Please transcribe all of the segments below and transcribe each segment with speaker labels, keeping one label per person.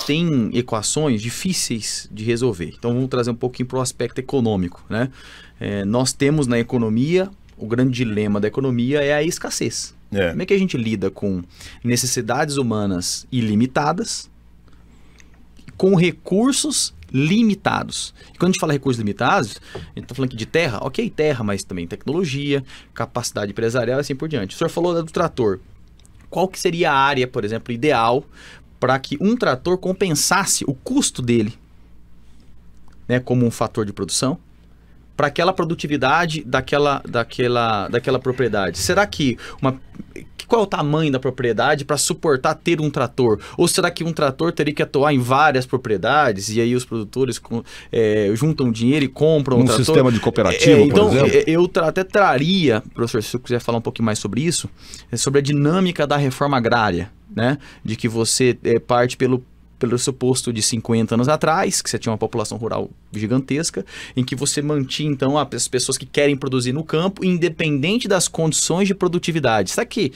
Speaker 1: tem equações difíceis de resolver. Então vamos trazer um pouquinho para o aspecto econômico, né? Nós temos na economia, o grande dilema da economia é a escassez. Como é que a gente lida com necessidades humanas ilimitadas, com recursos limitados? E quando a gente fala recursos limitados, a gente está falando aqui de terra, ok, terra, mas também tecnologia, capacidade empresarial e assim por diante. O senhor falou do trator. Qual que seria a área, por exemplo, ideal para que um trator compensasse o custo dele, né, como um fator de produção, para aquela produtividade daquela propriedade? Será que qual é o tamanho da propriedade para suportar ter um trator? Ou será que um trator teria que atuar em várias propriedades e aí os produtores juntam dinheiro e compram um trator? Um sistema de cooperativa, por exemplo? Eu até traria, professor, se você quiser falar um pouquinho mais sobre isso, sobre a dinâmica da reforma agrária, né? De que você parte pelo pressuposto de 50 anos atrás, que você tinha uma população rural gigantesca, em que você mantinha, então, as pessoas que querem produzir no campo, independente das condições de produtividade. Será que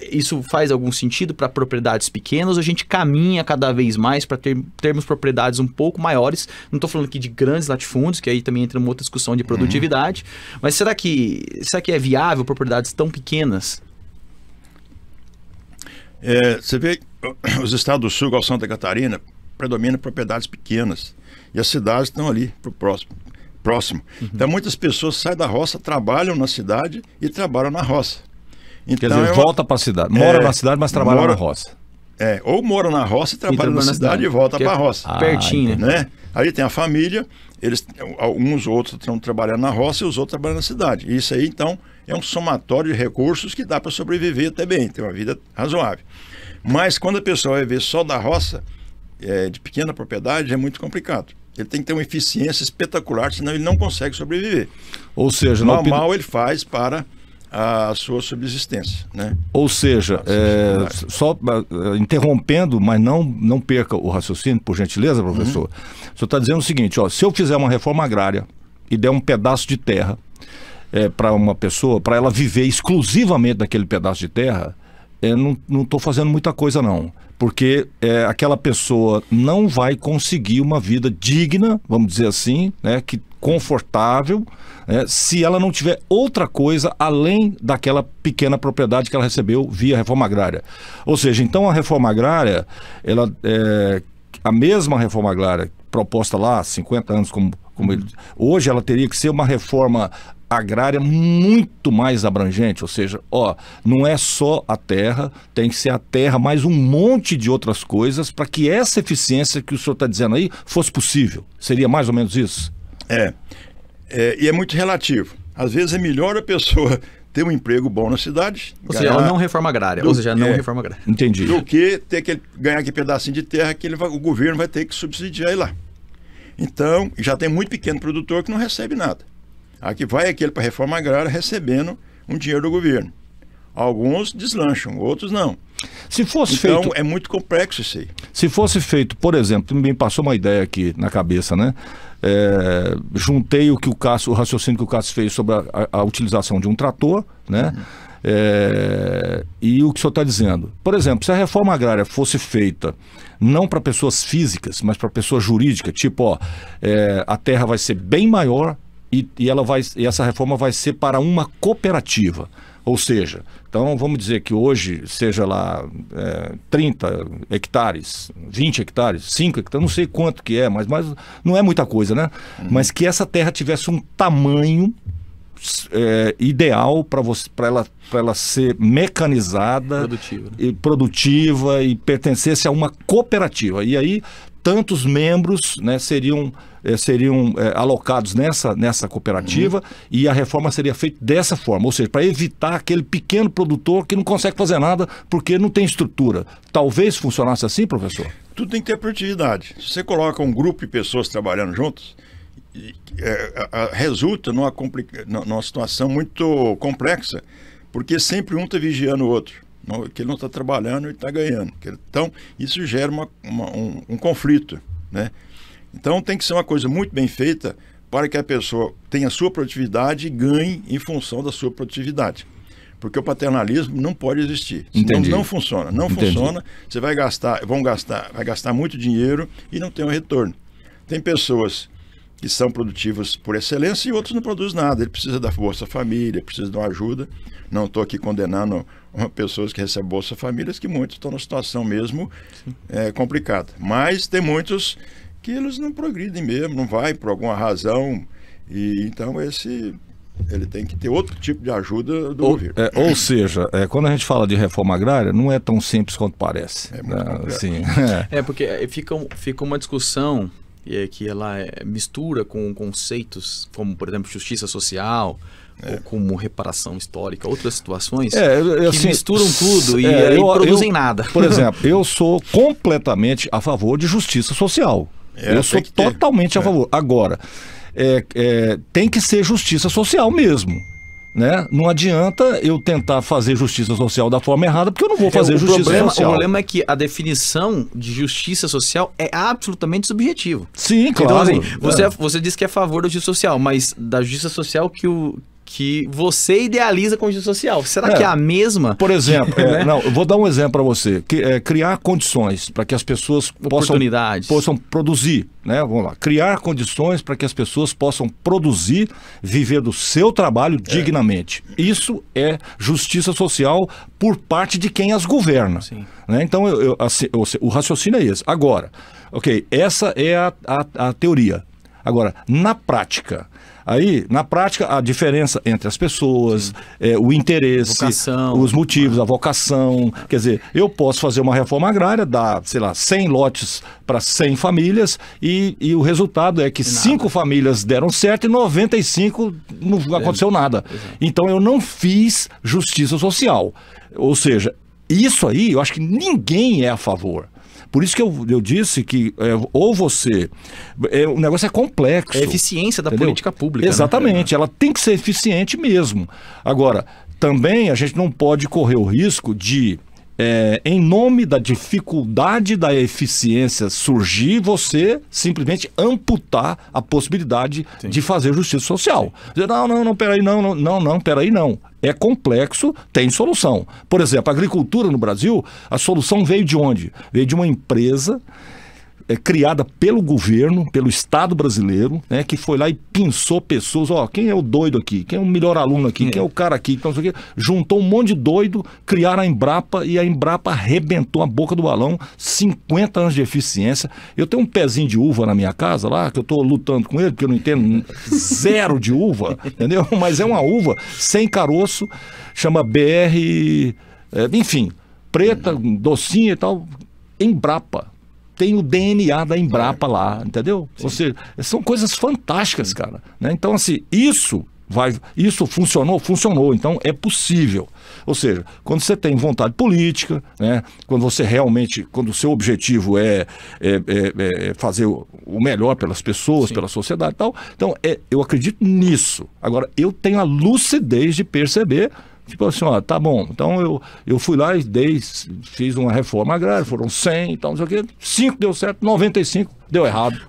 Speaker 1: isso faz algum sentido para propriedades pequenas, ou a gente caminha cada vez mais para termos propriedades um pouco maiores? Não estou falando aqui de grandes latifúndios, que aí também entra uma outra discussão de produtividade, mas será que é viável propriedades tão pequenas?
Speaker 2: Você vê, os estados do sul, igual Santa Catarina, predominam propriedades pequenas. E as cidades estão ali próximo. Então muitas pessoas saem da roça, trabalham na cidade e trabalham na roça.
Speaker 3: Então, quer dizer, volta para a cidade. Mora na cidade, mas trabalha na roça.
Speaker 2: Ou mora na roça e trabalha na cidade e volta para a roça.
Speaker 1: Pertinho,
Speaker 2: né? Aí tem a família, alguns outros estão trabalhando na roça e os outros trabalham na cidade. E isso aí, então, é um somatório de recursos que dá para sobreviver até bem, ter uma vida razoável. Mas quando a pessoa vai ver só da roça, de pequena propriedade, é muito complicado. Ele tem que ter uma eficiência espetacular, senão ele não consegue sobreviver.
Speaker 3: Ou seja,
Speaker 2: normal ele faz para a sua subsistência, né?
Speaker 3: Ou seja, só interrompendo, mas não perca o raciocínio, por gentileza, professor. O senhor está dizendo o seguinte, se eu fizer uma reforma agrária e der um pedaço de terra para uma pessoa, para ela viver exclusivamente daquele pedaço de terra, não estou fazendo muita coisa não, porque aquela pessoa não vai conseguir uma vida digna, vamos dizer assim, né, confortável, se ela não tiver outra coisa além daquela pequena propriedade que ela recebeu via reforma agrária. Ou seja, então a reforma agrária, a mesma reforma agrária proposta lá há 50 anos, hoje ela teria que ser uma reforma agrária muito mais abrangente, ou seja, não é só a terra, tem que ser a terra mais um monte de outras coisas para que essa eficiência que o senhor está dizendo aí fosse possível. Seria mais ou menos isso?
Speaker 2: E é muito relativo. Às vezes é melhor a pessoa ter um emprego bom na cidade.
Speaker 1: Ou seja, não reforma agrária. Reforma agrária.
Speaker 3: Entendi.
Speaker 2: Do que ter que ganhar aquele pedacinho de terra que o governo vai ter que subsidiar ele lá. Então, já tem muito pequeno produtor que não recebe nada. Aqui vai aquele para a reforma agrária recebendo um dinheiro do governo. Alguns deslancham, outros não.
Speaker 3: Se fosse
Speaker 2: então,
Speaker 3: feito...
Speaker 2: é muito complexo isso aí.
Speaker 3: Se fosse feito, por exemplo, me passou uma ideia aqui na cabeça, né? Juntei o raciocínio que o Cássio fez sobre a utilização de um trator, né? E o que o senhor está dizendo. Por exemplo, se a reforma agrária fosse feita não para pessoas físicas, mas para pessoa jurídica, tipo, a terra vai ser bem maior e essa reforma vai ser para uma cooperativa. Ou seja, então vamos dizer que hoje seja lá 30 hectares, 20 hectares, 5 hectares, não sei quanto que é, mas não é muita coisa, né? Mas que essa terra tivesse um tamanho ideal para ela ser mecanizada, produtiva e pertencesse a uma cooperativa. E aí tantos membros, né, seriam alocados nessa cooperativa e a reforma seria feita dessa forma, ou seja, para evitar aquele pequeno produtor que não consegue fazer nada porque não tem estrutura. Talvez funcionasse assim, professor?
Speaker 2: Tudo tem que ter produtividade. Se você coloca um grupo de pessoas trabalhando juntos, resulta numa situação muito complexa, porque sempre um está vigiando o outro. Que ele não está trabalhando e está ganhando. Então, isso gera um conflito, né? Então, tem que ser uma coisa muito bem feita para que a pessoa tenha a sua produtividade e ganhe em função da sua produtividade. Porque o paternalismo não pode existir.
Speaker 3: Entendi.
Speaker 2: Não funciona. Não
Speaker 3: Entendi.
Speaker 2: funciona. Você vai gastar muito dinheiro e não tem um retorno. Tem pessoas que são produtivas por excelência e outros não produzem nada. Ele precisa da Bolsa Família, precisa de uma ajuda. Não estou aqui condenando pessoas que recebem Bolsa Família, que muitos estão numa situação mesmo complicada. Mas tem muitos que eles não progridem mesmo, não vai por alguma razão. E então ele tem que ter outro tipo de ajuda do governo.
Speaker 3: Ou seja, quando a gente fala de reforma agrária, não é tão simples quanto parece.
Speaker 2: Assim.
Speaker 1: Porque fica uma discussão que ela mistura com conceitos como, por exemplo, justiça social, ou como reparação histórica, outras situações que
Speaker 3: assim,
Speaker 1: misturam tudo e aí produzem nada.
Speaker 3: Por exemplo, eu sou completamente a favor de justiça social. Eu sou totalmente a favor. Agora, tem que ser justiça social mesmo. Né? Não adianta eu tentar fazer justiça social da forma errada, porque eu não vou fazer justiça social.
Speaker 1: O problema é que a definição de justiça social é absolutamente subjetiva.
Speaker 3: Sim, claro.
Speaker 1: Então, assim, você diz que é a favor da justiça social, mas da justiça social que você idealiza com justiça social. Será que é a mesma?
Speaker 3: Por exemplo, eu vou dar um exemplo para você. Criar condições para que as pessoas possam produzir. Né? Vamos lá. Criar condições para que as pessoas possam produzir, viver do seu trabalho dignamente. Isso é justiça social por parte de quem as governa. Né? Então, o raciocínio é esse. Agora, essa é a teoria. Agora, na prática, a diferença entre as pessoas, o interesse, os motivos, a vocação. Quer dizer, eu posso fazer uma reforma agrária, dar, 100 lotes para 100 famílias e o resultado é que 5 famílias deram certo e 95 não aconteceu nada. Então eu não fiz justiça social. Ou seja, isso aí eu acho que ninguém é a favor. Por isso que eu disse que ou você... o negócio é complexo.
Speaker 1: É a eficiência da política pública.
Speaker 3: Exatamente,
Speaker 1: né?
Speaker 3: Ela tem que ser eficiente mesmo. Agora, também a gente não pode correr o risco de, em nome da dificuldade da eficiência surgir, você simplesmente amputar a possibilidade de fazer justiça social. Dizer, peraí, não. É complexo, tem solução. Por exemplo, a agricultura no Brasil, a solução veio de onde? Veio de uma empresa criada pelo governo, pelo Estado brasileiro, né, que foi lá e pinçou pessoas. Quem é o doido aqui? Quem é o melhor aluno aqui? Quem é o cara aqui? Então, juntou um monte de doido, criaram a Embrapa e a Embrapa arrebentou a boca do balão, 50 anos de eficiência. Eu tenho um pezinho de uva na minha casa lá, que eu estou lutando com ele, porque eu não entendo zero de uva, entendeu? Mas é uma uva sem caroço, chama BR, enfim, preta, docinha e tal, Embrapa. Tem o DNA da Embrapa lá, entendeu? Ou seja, são coisas fantásticas, cara. Né? Então, assim, isso funcionou? Funcionou. Então, é possível. Ou seja, quando você tem vontade política, né? Quando o seu objetivo é fazer o melhor pelas pessoas, pela sociedade e tal. Então, eu acredito nisso. Agora, eu tenho a lucidez de perceber. Tipo assim, tá bom, então eu fui lá e fiz uma reforma agrária, foram 100, então não sei o quê, 5 deu certo, 95 deu errado.